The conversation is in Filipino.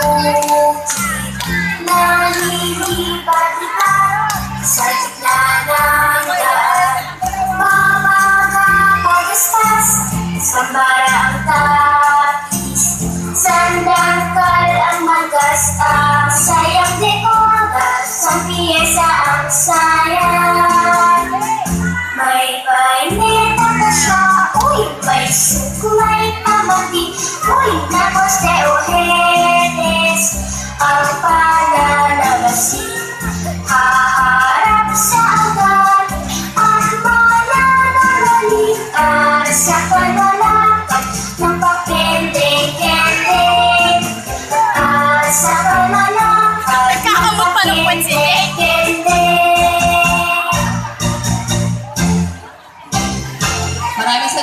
Nalilipat-lipat sa gitna ng daan. Pamaga pagaspas sa barang tapis. Sandangkal ang magasang sayang dekoras. Ang piyesa ang sayang. May painita ka siya. Uy, may suklay pamati. Uy, napos